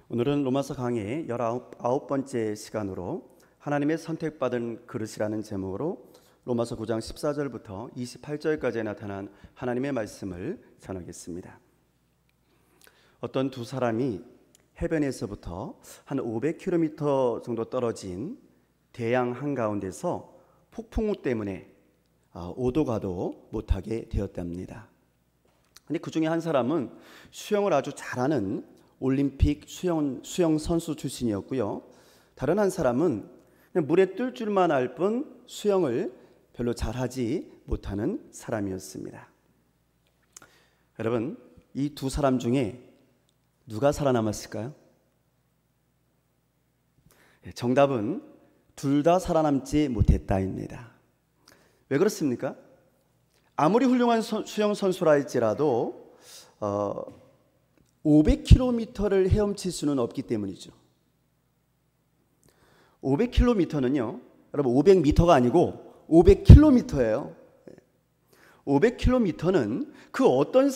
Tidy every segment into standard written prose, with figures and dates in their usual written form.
오늘은 로마서 강의 19번째 시간으로 하나님의 선택받은 그릇이라는 제목으로 로마서 9장 14절부터 28절까지에 나타난 하나님의 말씀을 전하겠습니다. 어떤 두 사람이 해변에서부터 한 500km 정도 떨어진 대양 한가운데서 폭풍우 때문에 오도 가도 못하게 되었답니다. 근데 그 중에 한 사람은 수영을 아주 잘하는 올림픽 수영 선수 출신이었고요. 다른 한 사람은 그냥 물에 뜰 줄만 알 뿐 수영을 별로 잘하지 못하는 사람이었습니다. 여러분, 이 두 사람 중에 누가 살아남았을까요? 정답은 둘 다 살아남지 못했다입니다. 왜 그렇습니까? 아무리 훌륭한 수영 선수라 할지라도 500km를 헤엄칠 수는 없기 때문이죠. 500km는요, 여러분 500m가 아니고 500km예요. 500km는 그 어떤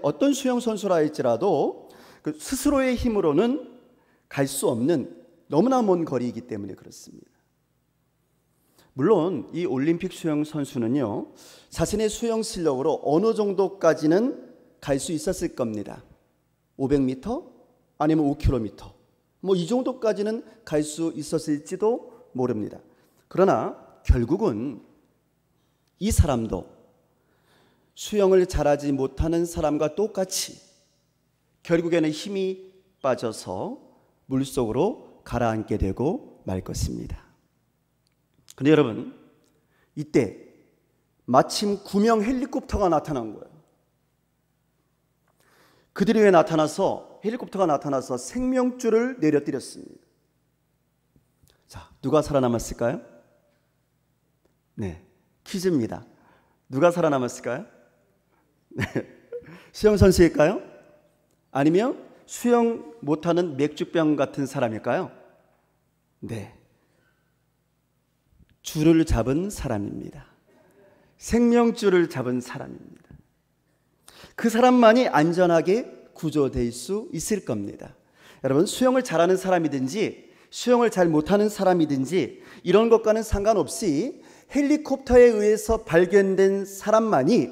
어떤 수영 선수라 할지라도 그 스스로의 힘으로는 갈 수 없는 너무나 먼 거리이기 때문에 그렇습니다. 물론 이 올림픽 수영 선수는요, 자신의 수영 실력으로 어느 정도까지는 갈 수 있었을 겁니다. 500m 아니면 5km 뭐 이 정도까지는 갈 수 있었을지도 모릅니다. 그러나 결국은 이 사람도 수영을 잘하지 못하는 사람과 똑같이 결국에는 힘이 빠져서 물속으로 가라앉게 되고 말 것입니다. 그런데 여러분, 이때 마침 구명 헬리콥터가 나타난 거예요. 그들이 헬리콥터가 나타나서 생명줄을 내려뜨렸습니다. 자, 누가 살아남았을까요? 네, 퀴즈입니다. 누가 살아남았을까요? 네, 수영 선수일까요? 아니면 수영 못하는 맥주병 같은 사람일까요? 네, 줄을 잡은 사람입니다. 생명줄을 잡은 사람입니다. 그 사람만이 안전하게 구조될 수 있을 겁니다. 여러분, 수영을 잘하는 사람이든지 수영을 잘 못하는 사람이든지 이런 것과는 상관없이 헬리콥터에 의해서 발견된 사람만이,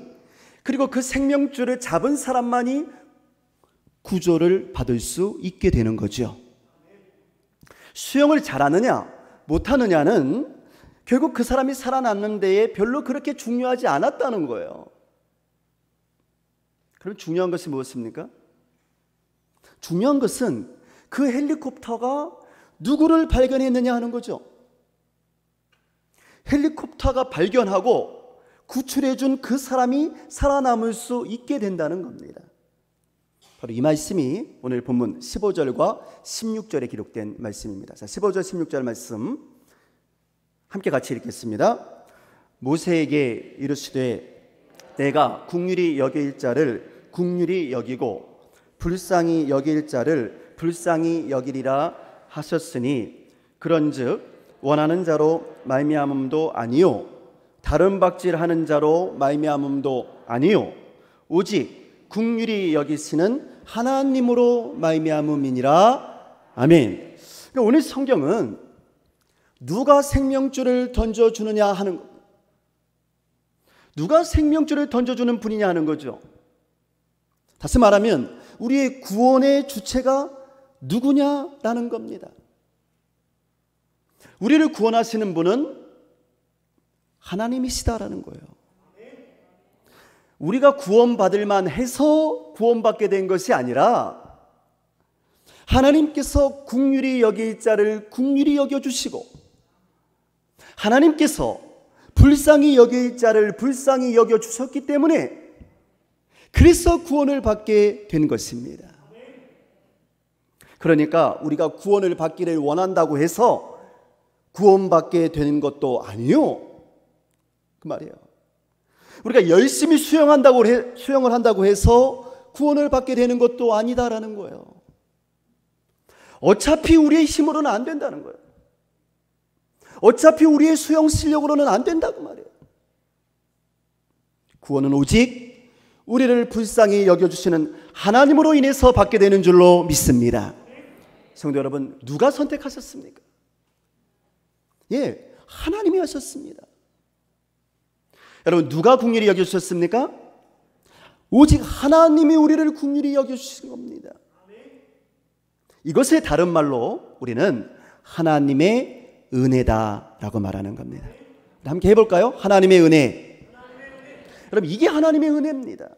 그리고 그 생명줄을 잡은 사람만이 구조를 받을 수 있게 되는 거죠. 수영을 잘하느냐 못하느냐는 결국 그 사람이 살아남는 데에 별로 그렇게 중요하지 않았다는 거예요. 그럼 중요한 것이 무엇입니까? 중요한 것은 그 헬리콥터가 누구를 발견했느냐 하는 거죠. 헬리콥터가 발견하고 구출해준 그 사람이 살아남을 수 있게 된다는 겁니다. 바로 이 말씀이 오늘 본문 15절과 16절에 기록된 말씀입니다. 자, 15절 16절 말씀 함께 같이 읽겠습니다. 모세에게 이르시되 내가 긍휼히 여길 자를 긍휼히 여기고 불쌍히 여길 자를 불쌍히 여기리라 하셨으니 그런즉 원하는 자로 말미암음도 아니요 다른 박질하는 자로 말미암음도 아니요 오직 긍휼히 여기시는 하나님으로 말미암음이니라. 아멘. 그러니까 오늘 성경은 누가 생명줄을 던져주느냐 하는, 누가 생명줄을 던져주는 분이냐 하는 거죠. 다시 말하면 우리의 구원의 주체가 누구냐라는 겁니다. 우리를 구원하시는 분은 하나님이시다라는 거예요. 우리가 구원받을 만해서 구원받게 된 것이 아니라 하나님께서 긍휼히 여길 자를 긍휼히 여겨주시고 하나님께서 불쌍히 여길 자를 불쌍히 여겨주셨기 때문에 그래서 구원을 받게 된 것입니다. 그러니까 우리가 구원을 받기를 원한다고 해서 구원받게 되는 것도 아니요, 그 말이에요. 우리가 열심히 수영을 한다고 해서 구원을 받게 되는 것도 아니다라는 거예요. 어차피 우리의 힘으로는 안 된다는 거예요. 어차피 우리의 수영 실력으로는 안 된다고 말이에요. 구원은 오직 우리를 불쌍히 여겨주시는 하나님으로 인해서 받게 되는 줄로 믿습니다. 성도 여러분, 누가 선택하셨습니까? 예, 하나님이 하셨습니다. 여러분, 누가 긍휼히 여겨주셨습니까? 오직 하나님이 우리를 긍휼히 여겨주신 겁니다. 이것의 다른 말로 우리는 하나님의 은혜다라고 말하는 겁니다. 함께 해볼까요? 하나님의 은혜. 여러분, 이게 하나님의 은혜입니다.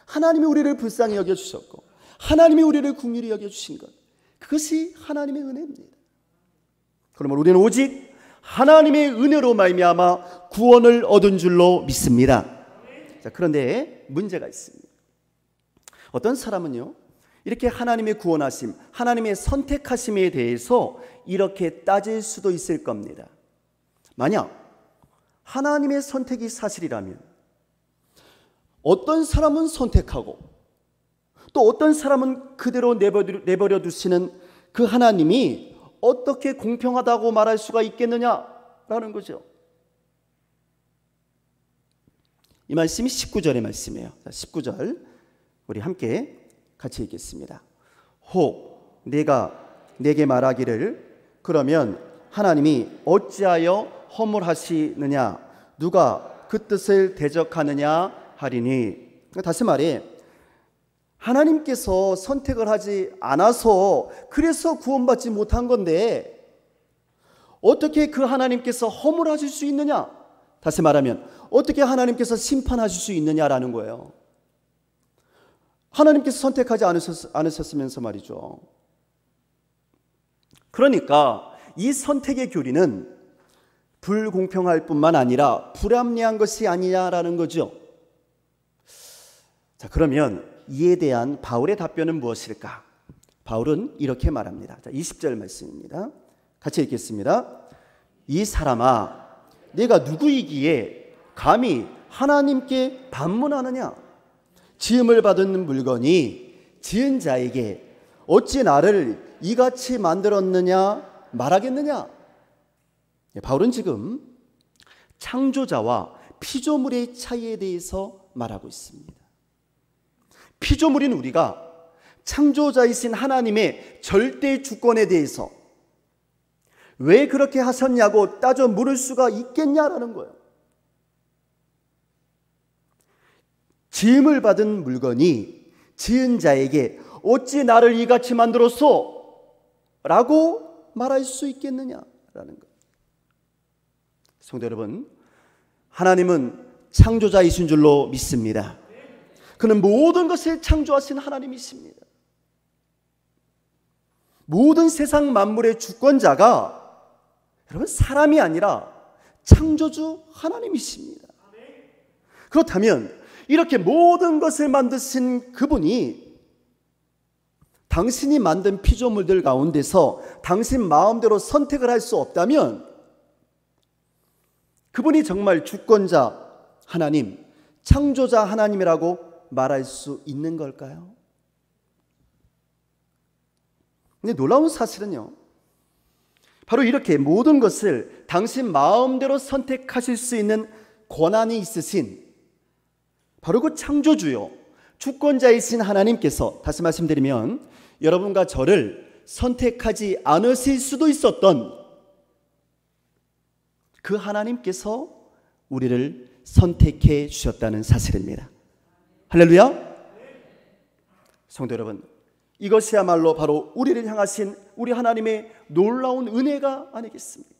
하나님이 우리를 불쌍히 여겨주셨고 하나님이 우리를 긍휼히 여겨주신 것, 그것이 하나님의 은혜입니다. 그러므로 우리는 오직 하나님의 은혜로 말미암아 구원을 얻은 줄로 믿습니다. 자, 그런데 문제가 있습니다. 어떤 사람은요, 이렇게 하나님의 구원하심, 하나님의 선택하심에 대해서 이렇게 따질 수도 있을 겁니다. 만약 하나님의 선택이 사실이라면 어떤 사람은 선택하고 또 어떤 사람은 그대로 내버려 두시는 그 하나님이 어떻게 공평하다고 말할 수가 있겠느냐라는 거죠. 이 말씀이 19절의 말씀이에요. 19절 우리 함께 같이 읽겠습니다. 혹 내가 내게 말하기를 그러면 하나님이 어찌하여 허물하시느냐, 누가 그 뜻을 대적하느냐 하리니. 다시 말해, 하나님께서 선택을 하지 않아서 그래서 구원받지 못한 건데 어떻게 그 하나님께서 허물하실 수 있느냐, 다시 말하면 어떻게 하나님께서 심판하실 수 있느냐라는 거예요. 하나님께서 선택하지 않으셨으면서 말이죠. 그러니까 이 선택의 교리는 불공평할 뿐만 아니라 불합리한 것이 아니냐라는 거죠. 자, 그러면 이에 대한 바울의 답변은 무엇일까? 바울은 이렇게 말합니다. 자, 20절 말씀입니다. 같이 읽겠습니다. 이 사람아, 내가 누구이기에 감히 하나님께 반문하느냐? 지음을 받은 물건이 지은 자에게 어찌 나를 이같이 만들었느냐 말하겠느냐? 바울은 지금 창조자와 피조물의 차이에 대해서 말하고 있습니다. 피조물인 우리가 창조자이신 하나님의 절대 주권에 대해서 왜 그렇게 하셨냐고 따져 물을 수가 있겠냐라는 거예요. 지음을 받은 물건이 지은 자에게 어찌 나를 이같이 만들었소? 라고 말할 수 있겠느냐라는 거예요. 성도 여러분, 하나님은 창조자이신 줄로 믿습니다. 그는 모든 것을 창조하신 하나님이십니다. 모든 세상 만물의 주권자가 여러분 사람이 아니라 창조주 하나님이십니다. 그렇다면 이렇게 모든 것을 만드신 그분이 당신이 만든 피조물들 가운데서 당신 마음대로 선택을 할 수 없다면 그분이 정말 주권자 하나님, 창조자 하나님이라고 말할 수 있는 걸까요? 근데 놀라운 사실은요, 바로 이렇게 모든 것을 당신 마음대로 선택하실 수 있는 권한이 있으신 바로 그 창조주요 주권자이신 하나님께서, 다시 말씀드리면 여러분과 저를 선택하지 않으실 수도 있었던 그 하나님께서 우리를 선택해 주셨다는 사실입니다. 할렐루야. 성도 여러분, 이것이야말로 바로 우리를 향하신 우리 하나님의 놀라운 은혜가 아니겠습니까?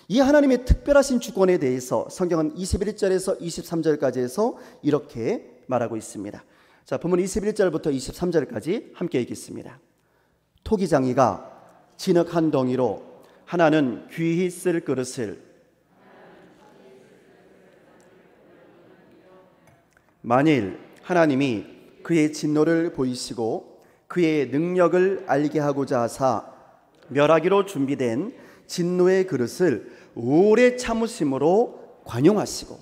이 하나님의 특별하신 주권에 대해서 성경은 21절에서 23절까지 해서 이렇게 말하고 있습니다. 자, 본문 21절부터 23절까지 함께 읽겠습니다. 토기장이가 진흙 한 덩이로 하나는 귀히 쓸 그릇을, 만일 하나님이 그의 진노를 보이시고 그의 능력을 알게 하고자 하사 멸하기로 준비된 진노의 그릇을 오래 참으심으로 관용하시고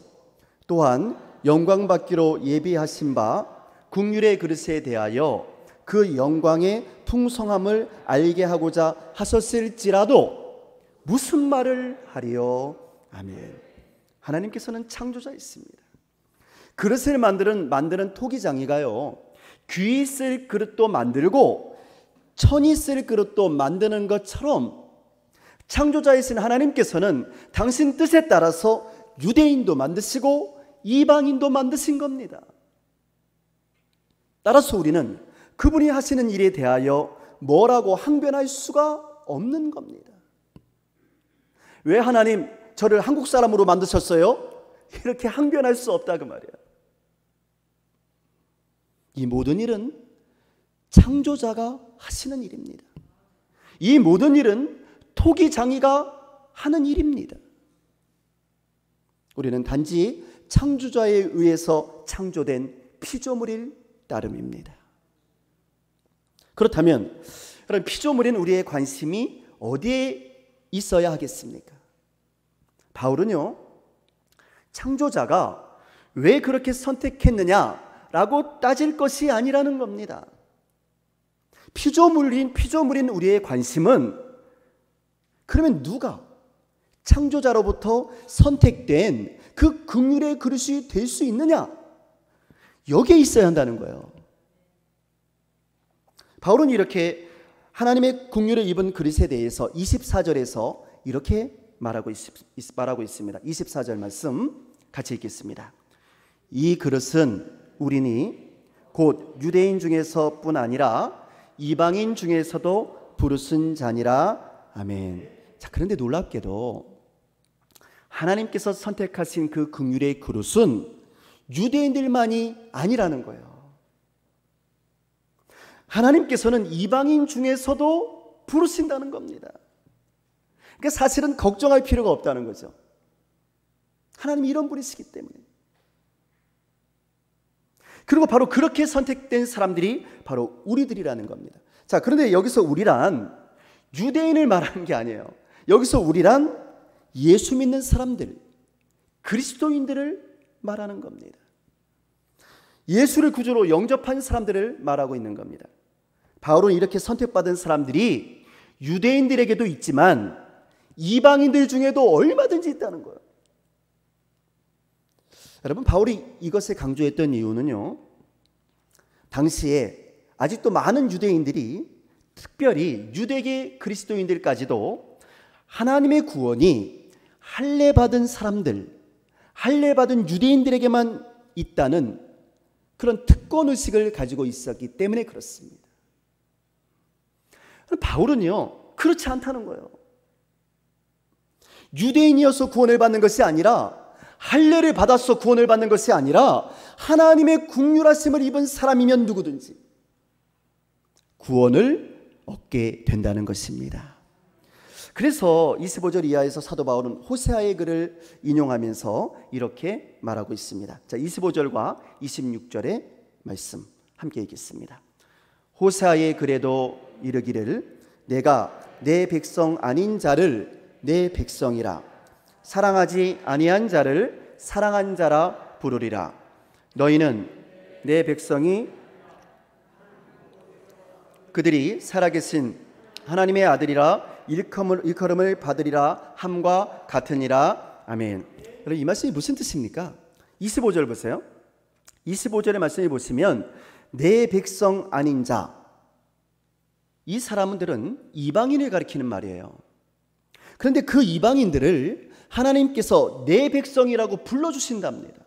또한 영광받기로 예비하신 바 긍휼의 그릇에 대하여 그 영광의 풍성함을 알게 하고자 하셨을지라도 무슨 말을 하리요? 아멘. 하나님께서는 창조자이십니다. 그릇을 만드는 토기장이가요, 귀 쓸 그릇도 만들고 천이 쓸 그릇도 만드는 것처럼 창조자이신 하나님께서는 당신 뜻에 따라서 유대인도 만드시고 이방인도 만드신 겁니다. 따라서 우리는 그분이 하시는 일에 대하여 뭐라고 항변할 수가 없는 겁니다. 왜 하나님 저를 한국 사람으로 만드셨어요? 이렇게 항변할 수 없다 그 말이에요. 이 모든 일은 창조자가 하시는 일입니다. 이 모든 일은 토기장이가 하는 일입니다. 우리는 단지 창조자에 의해서 창조된 피조물일 따름입니다. 그렇다면 그럼 피조물인 우리의 관심이 어디에 있어야 하겠습니까? 바울은요, 창조자가 왜 그렇게 선택했느냐라고 따질 것이 아니라는 겁니다. 피조물인 우리의 관심은 그러면 누가 창조자로부터 선택된 그 긍휼의 그릇이 될 수 있느냐? 여기에 있어야 한다는 거예요. 바울은 이렇게 하나님의 긍휼을 입은 그릇에 대해서 24절에서 이렇게 말하고 있습니다. 24절 말씀 같이 읽겠습니다. 이 그릇은 우리니 곧 유대인 중에서뿐 아니라 이방인 중에서도 부르신 자니라. 아멘. 자, 그런데 놀랍게도 하나님께서 선택하신 그 긍휼의 그릇은 유대인들만이 아니라는 거예요. 하나님께서는 이방인 중에서도 부르신다는 겁니다. 그러니까 사실은 걱정할 필요가 없다는 거죠. 하나님이 이런 분이시기 때문에. 그리고 바로 그렇게 선택된 사람들이 바로 우리들이라는 겁니다. 자, 그런데 여기서 우리란 유대인을 말하는 게 아니에요. 여기서 우리란 예수 믿는 사람들, 그리스도인들을 말하는 겁니다. 예수를 구주로 영접한 사람들을 말하고 있는 겁니다. 바울은 이렇게 선택받은 사람들이 유대인들에게도 있지만 이방인들 중에도 얼마든지 있다는 거예요. 여러분, 바울이 이것을 강조했던 이유는요, 당시에 아직도 많은 유대인들이, 특별히 유대계 그리스도인들까지도 하나님의 구원이 할례받은 사람들, 할례받은 유대인들에게만 있다는 그런 특권의식을 가지고 있었기 때문에 그렇습니다. 바울은요, 그렇지 않다는 거예요. 유대인이어서 구원을 받는 것이 아니라, 할례를 받아서 구원을 받는 것이 아니라 하나님의 긍휼하심을 입은 사람이면 누구든지 구원을 얻게 된다는 것입니다. 그래서 25절 이하에서 사도 바울은 호세아의 글을 인용하면서 이렇게 말하고 있습니다. 자, 25절과 26절의 말씀 함께 읽겠습니다. 호세아의 글에도 이르기를 내가 내 백성 아닌 자를 내 백성이라, 사랑하지 아니한 자를 사랑한 자라 부르리라. 너희는 내 백성이 그들이 살아계신 하나님의 아들이라 일컬음을 받으리라 함과 같으니라. 아멘. 여러분, 이 말씀이 무슨 뜻입니까? 25절 보세요. 25절의 말씀을 보시면 내 백성 아닌 자, 이 사람들은 이방인을 가리키는 말이에요. 그런데 그 이방인들을 하나님께서 내 백성이라고 불러주신답니다.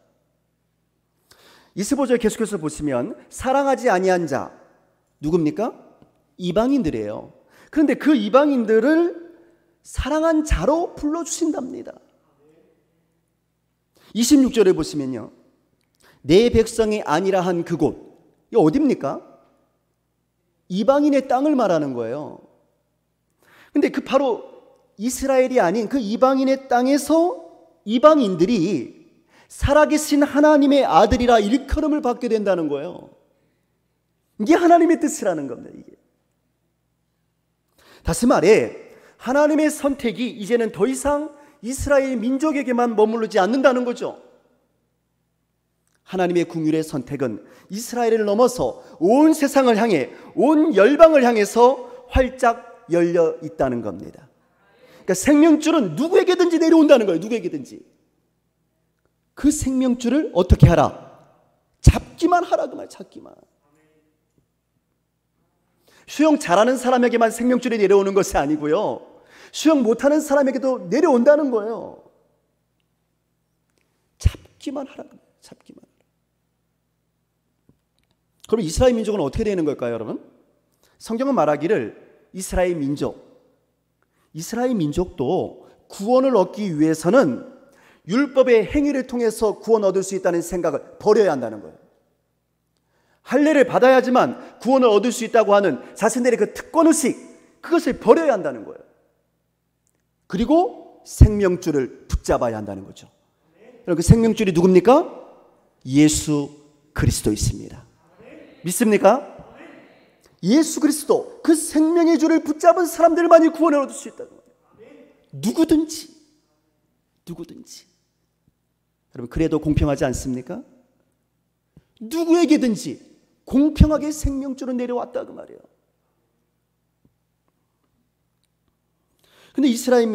25절 계속해서 보시면 사랑하지 아니한 자, 누굽니까? 이방인들이에요. 그런데 그 이방인들을 사랑한 자로 불러주신답니다. 26절에 보시면요, 내 백성이 아니라 한 그곳, 이 어디입니까? 이방인의 땅을 말하는 거예요. 근데 그 바로 이스라엘이 아닌 그 이방인의 땅에서 이방인들이 살아계신 하나님의 아들이라 일컬음을 받게 된다는 거예요. 이게 하나님의 뜻이라는 겁니다. 이게. 다시 말해 하나님의 선택이 이제는 더 이상 이스라엘 민족에게만 머무르지 않는다는 거죠. 하나님의 긍휼의 선택은 이스라엘을 넘어서 온 세상을 향해, 온 열방을 향해서 활짝 열려 있다는 겁니다. 그러니까 생명줄은 누구에게든지 내려온다는 거예요. 누구에게든지. 그 생명줄을 어떻게 하라? 잡기만 하라 그 말, 잡기만. 수영 잘하는 사람에게만 생명줄이 내려오는 것이 아니고요, 수영 못하는 사람에게도 내려온다는 거예요. 잡기만 하라. 잡기만 하라. 그럼 이스라엘 민족은 어떻게 되는 걸까요, 여러분? 성경은 말하기를 이스라엘 민족도 구원을 얻기 위해서는 율법의 행위를 통해서 구원 얻을 수 있다는 생각을 버려야 한다는 거예요. 할례를 받아야지만 구원을 얻을 수 있다고 하는 자신들의 그 특권의식, 그것을 버려야 한다는 거예요. 그리고 생명줄을 붙잡아야 한다는 거죠. 그 생명줄이 누굽니까? 예수 그리스도이십니다. 믿습니까? 예수 그리스도, 그 생명의 줄을 붙잡은 사람들만이 구원을 얻을 수 있다는 거예요. 누구든지. 여러분, 그래도 공평하지 않습니까? 누구에게든지 공평하게 생명줄은 내려왔다 그 말이에요. 근데 이스라엘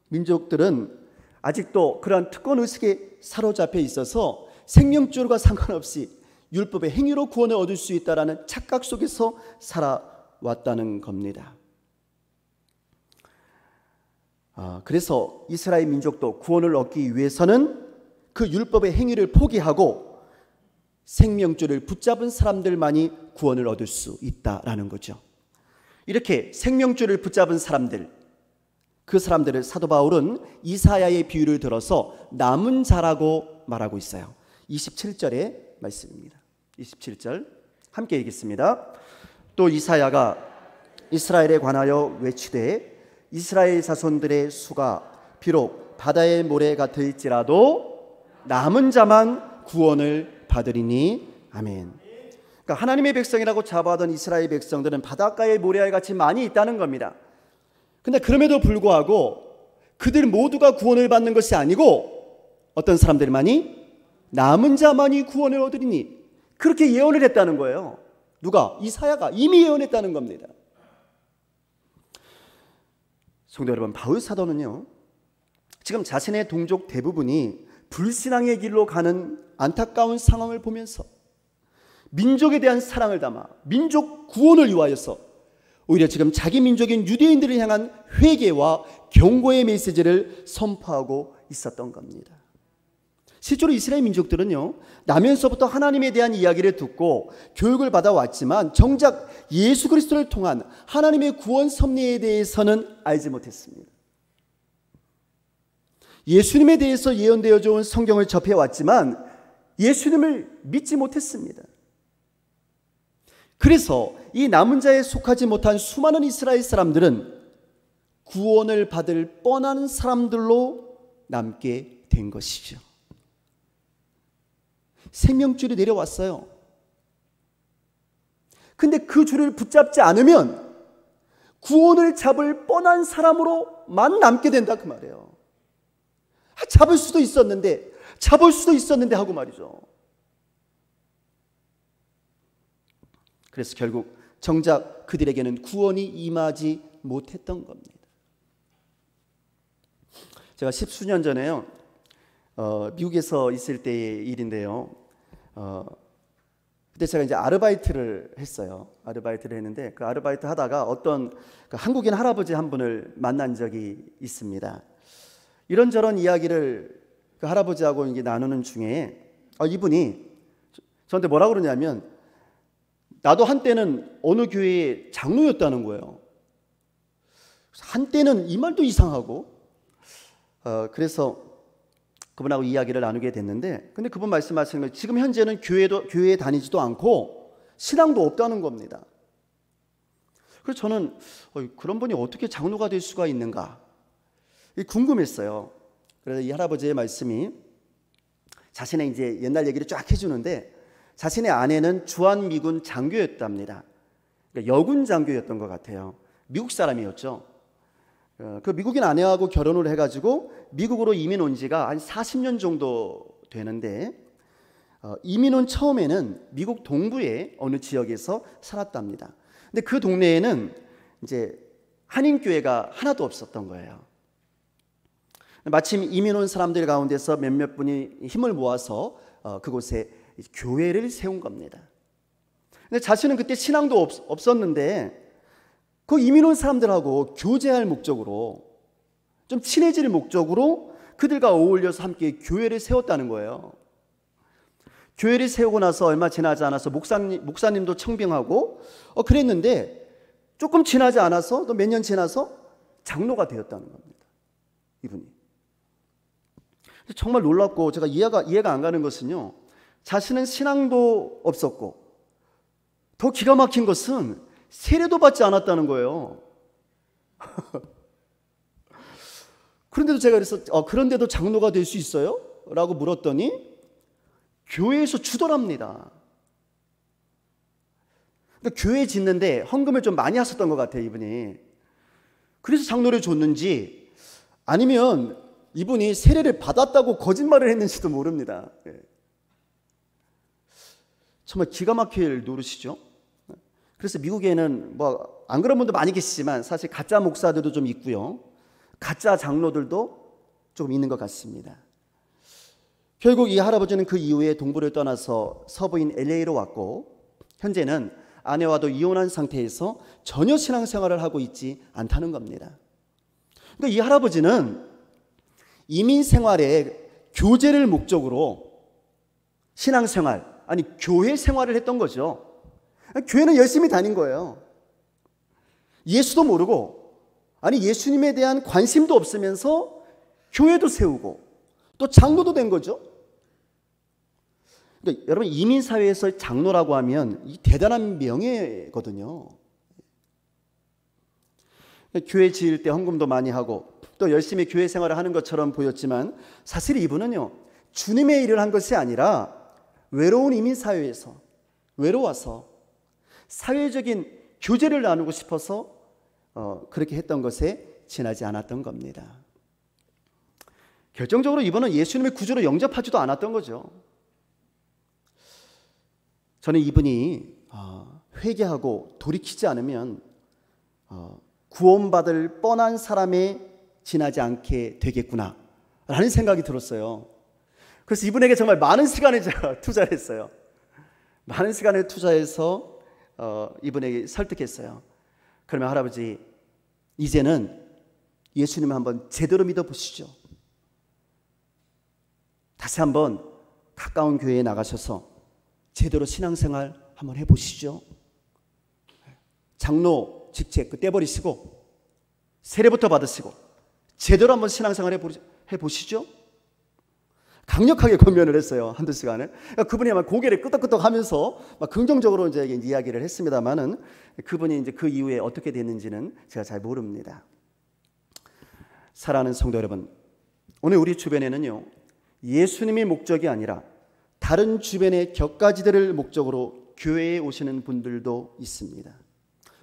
민족들은 아직도 그러한 특권의식에 사로잡혀 있어서 생명줄과 상관없이 율법의 행위로 구원을 얻을 수 있다라는 착각 속에서 살아왔다는 겁니다. 그래서 이스라엘 민족도 구원을 얻기 위해서는 그 율법의 행위를 포기하고 생명줄을 붙잡은 사람들만이 구원을 얻을 수 있다라는 거죠. 이렇게 생명줄을 붙잡은 사람들, 그 사람들을 사도 바울은 이사야의 비유를 들어서 남은 자라고 말하고 있어요. 27절의 말씀입니다. 27절 함께 읽겠습니다. 또 이사야가 이스라엘에 관하여 외치되 이스라엘 자손들의 수가 비록 바다의 모래 같을지라도 남은 자만 구원을 받으리니 아멘. 그러니까 하나님의 백성이라고 자부하던 이스라엘 백성들은 바닷가의 모래알 같이 많이 있다는 겁니다. 근데 그럼에도 불구하고 그들 모두가 구원을 받는 것이 아니고 어떤 사람들만이, 남은 자만이 구원을 얻으리니, 그렇게 예언을 했다는 거예요. 누가? 이사야가 이미 예언했다는 겁니다. 성도 여러분, 바울 사도는요, 지금 자신의 동족 대부분이 불신앙의 길로 가는 안타까운 상황을 보면서 민족에 대한 사랑을 담아 민족 구원을 위하여서 오히려 지금 자기 민족인 유대인들을 향한 회개와 경고의 메시지를 선포하고 있었던 겁니다. 실제로 이스라엘 민족들은요, 나면서부터 하나님에 대한 이야기를 듣고 교육을 받아왔지만 정작 예수 그리스도를 통한 하나님의 구원 섭리에 대해서는 알지 못했습니다. 예수님에 대해서 예언되어져 온 성경을 접해왔지만 예수님을 믿지 못했습니다. 그래서 이 남은 자에 속하지 못한 수많은 이스라엘 사람들은 구원을 받을 뻔한 사람들로 남게 된 것이죠. 생명줄이 내려왔어요. 근데 그 줄을 붙잡지 않으면 구원을 잡을 뻔한 사람으로만 남게 된다 그 말이에요. 잡을 수도 있었는데, 잡을 수도 있었는데 하고 말이죠. 그래서 결국 정작 그들에게는 구원이 임하지 못했던 겁니다. 제가 10수년 전에요, 미국에서 있을 때의 일인데요. 그때 제가 이제 아르바이트를 했어요. 아르바이트를 했는데 그 아르바이트 하다가 어떤 그 한국인 할아버지 한 분을 만난 적이 있습니다. 이런저런 이야기를 그 할아버지하고 이제 나누는 중에 이분이 저한테 뭐라고 그러냐면, 나도 한때는 어느 교회의 장로였다는 거예요. 한때는 이 말도 이상하고, 그래서 그분하고 이야기를 나누게 됐는데, 근데 그분 말씀하시는 건 지금 현재는 교회에 다니지도 않고 신앙도 없다는 겁니다. 그래서 저는 그런 분이 어떻게 장로가 될 수가 있는가 궁금했어요. 그래서 이 할아버지의 말씀이, 자신의 이제 옛날 얘기를 쫙 해주는데, 자신의 아내는 주한미군 장교였답니다. 그러니까 여군 장교였던 것 같아요. 미국 사람이었죠. 그 미국인 아내하고 결혼을 해가지고 미국으로 이민 온 지가 한 40년 정도 되는데, 이민 온 처음에는 미국 동부의 어느 지역에서 살았답니다. 근데 그 동네에는 이제 한인교회가 하나도 없었던 거예요. 마침 이민 온 사람들 가운데서 몇몇 분이 힘을 모아서 그곳에 교회를 세운 겁니다. 근데 자신은 그때 신앙도 없었는데 그 이민 온 사람들하고 교제할 목적으로, 좀 친해질 목적으로 그들과 어울려서 함께 교회를 세웠다는 거예요. 교회를 세우고 나서 얼마 지나지 않아서 목사님도 청빙하고 그랬는데 조금 지나지 않아서, 또 몇 년 지나서 장로가 되었다는 겁니다. 이분이. 정말 놀랍고 제가 이해가 안 가는 것은요, 자신은 신앙도 없었고 더 기가 막힌 것은 세례도 받지 않았다는 거예요. 그런데도 제가 그래서 그런데도 장로가 될 수 있어요? 라고 물었더니 교회에서 주더랍니다. 그러니까 교회 짓는데 헌금을 좀 많이 하셨던 것 같아요, 이분이. 그래서 장로를 줬는지 아니면 이분이 세례를 받았다고 거짓말을 했는지도 모릅니다. 정말 기가 막힐 노릇이죠. 그래서 미국에는 뭐 안 그런 분도 많이 계시지만 사실 가짜 목사들도 좀 있고요, 가짜 장로들도 조금 있는 것 같습니다. 결국 이 할아버지는 그 이후에 동부를 떠나서 서부인 LA로 왔고 현재는 아내와도 이혼한 상태에서 전혀 신앙생활을 하고 있지 않다는 겁니다. 그러니까 이 할아버지는 이민 생활에 교제를 목적으로 신앙생활, 아니 교회 생활을 했던 거죠. 교회는 열심히 다닌 거예요. 예수도 모르고, 아니 예수님에 대한 관심도 없으면서 교회도 세우고 또 장로도 된 거죠. 그러니까 여러분, 이민사회에서 장로라고 하면 이 대단한 명예거든요. 교회 지을 때 헌금도 많이 하고 또 열심히 교회 생활을 하는 것처럼 보였지만 사실 이분은요, 주님의 일을 한 것이 아니라 외로운 이민사회에서 외로워서 사회적인 교제를 나누고 싶어서 그렇게 했던 것에 지나지 않았던 겁니다. 결정적으로 이분은 예수님의 구주로 영접하지도 않았던 거죠. 저는 이분이 회개하고 돌이키지 않으면 구원받을 뻔한 사람에 지나지 않게 되겠구나 라는 생각이 들었어요. 그래서 이분에게 정말 많은 시간을 제가 투자를 했어요. 많은 시간을 투자해서 이분에게 설득했어요. 그러면 할아버지, 이제는 예수님을 한번 제대로 믿어보시죠. 다시 한번 가까운 교회에 나가셔서 제대로 신앙생활 한번 해보시죠. 장로 직책 떼버리시고 세례부터 받으시고 제대로 한번 신앙생활 해보시죠. 강력하게 권면을 했어요. 한두 시간을. 그러니까 그분이 아마 고개를 끄덕끄덕 하면서 막 긍정적으로 이제 이야기를 했습니다만은 그분이 이제 그 이후에 어떻게 됐는지는 제가 잘 모릅니다. 사랑하는 성도 여러분, 오늘 우리 주변에는요, 예수님이 목적이 아니라 다른 주변의 격가지들을 목적으로 교회에 오시는 분들도 있습니다.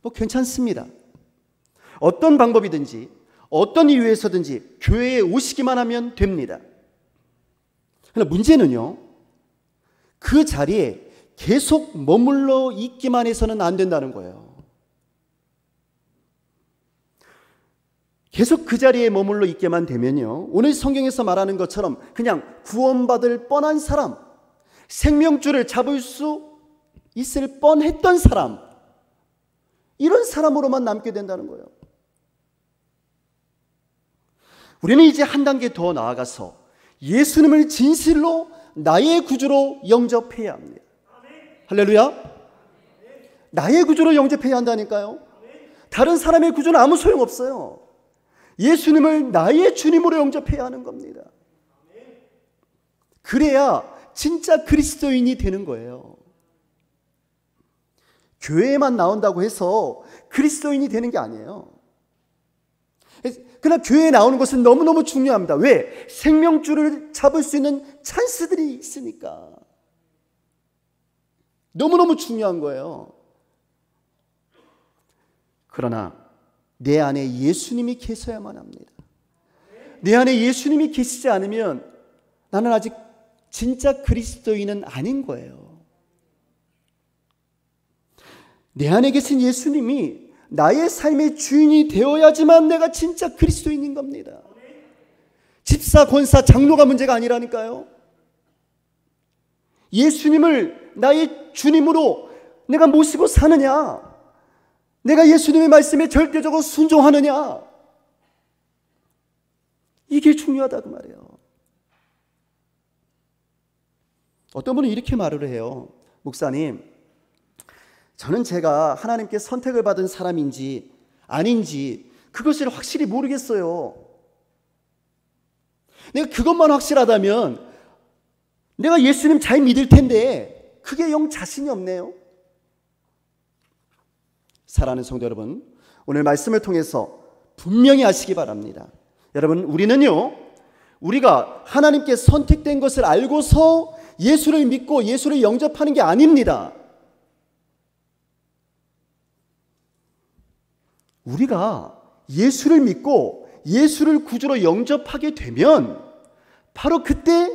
뭐 괜찮습니다. 어떤 방법이든지 어떤 이유에서든지 교회에 오시기만 하면 됩니다. 그러나 문제는요, 그 자리에 계속 머물러 있기만 해서는 안 된다는 거예요. 계속 그 자리에 머물러 있게만 되면요, 오늘 성경에서 말하는 것처럼 그냥 구원받을 뻔한 사람, 생명줄을 잡을 수 있을 뻔했던 사람, 이런 사람으로만 남게 된다는 거예요. 우리는 이제 한 단계 더 나아가서 예수님을 진실로 나의 구주로 영접해야 합니다. 할렐루야. 나의 구주로 영접해야 한다니까요. 다른 사람의 구주는 아무 소용없어요. 예수님을 나의 주님으로 영접해야 하는 겁니다. 그래야 진짜 그리스도인이 되는 거예요. 교회에만 나온다고 해서 그리스도인이 되는 게 아니에요. 그러나 교회에 나오는 것은 너무너무 중요합니다. 왜? 생명줄을 잡을 수 있는 찬스들이 있으니까. 너무너무 중요한 거예요. 그러나 내 안에 예수님이 계셔야만 합니다. 내 안에 예수님이 계시지 않으면 나는 아직 진짜 그리스도인은 아닌 거예요. 내 안에 계신 예수님이 나의 삶의 주인이 되어야지만 내가 진짜 그리스도인인 겁니다. 집사, 권사, 장로가 문제가 아니라니까요. 예수님을 나의 주님으로 내가 모시고 사느냐? 내가 예수님의 말씀에 절대적으로 순종하느냐? 이게 중요하다고 말이에요. 어떤 분은 이렇게 말을 해요. 목사님, 저는 제가 하나님께 선택을 받은 사람인지 아닌지 그것을 확실히 모르겠어요. 내가 그것만 확실하다면 내가 예수님 잘 믿을 텐데 그게 영 자신이 없네요. 사랑하는 성도 여러분, 오늘 말씀을 통해서 분명히 아시기 바랍니다. 여러분, 우리가 하나님께 선택된 것을 알고서 예수를 믿고 예수를 영접하는 게 아닙니다. 우리가 예수를 믿고 예수를 구주로 영접하게 되면 바로 그때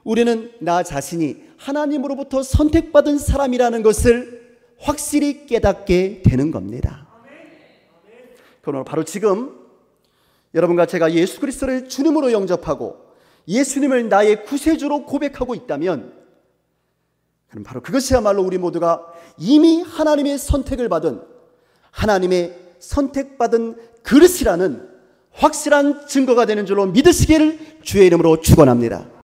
우리는 나 자신이 하나님으로부터 선택받은 사람이라는 것을 확실히 깨닫게 되는 겁니다. 그러나 바로 지금 여러분과 제가 예수 그리스도를 주님으로 영접하고 예수님을 나의 구세주로 고백하고 있다면, 그럼 바로 그것이야말로 우리 모두가 이미 하나님의 선택을 받은, 하나님의 선택받은 그릇이라는 확실한 증거가 되는 줄로 믿으시기를 주의 이름으로 축원합니다.